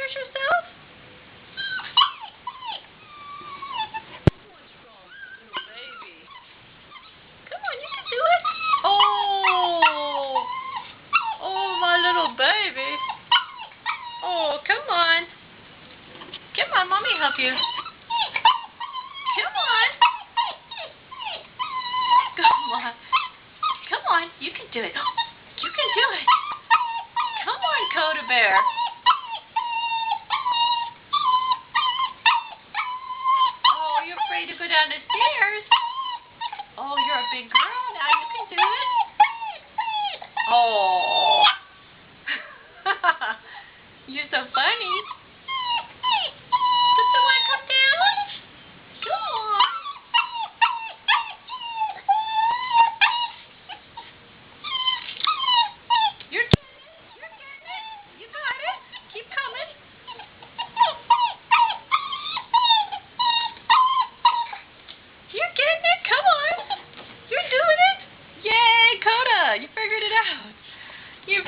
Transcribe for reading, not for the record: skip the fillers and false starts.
push yourself? Come on, you can do it. Oh, oh, my little baby. Oh, come on. Come on, mommy help you. Come on. Come on. Come on, you can do it. You can do it. Come on, Coda Bear. Oh, you're afraid to go down the stairs. Oh, you're a big girl now. You can do it. Oh. You're so funny. Does someone come down? Come on. You're getting it. You got it. Keep coming. You're getting it. Come on. You're doing it. Yay, Coda. You figured it out. You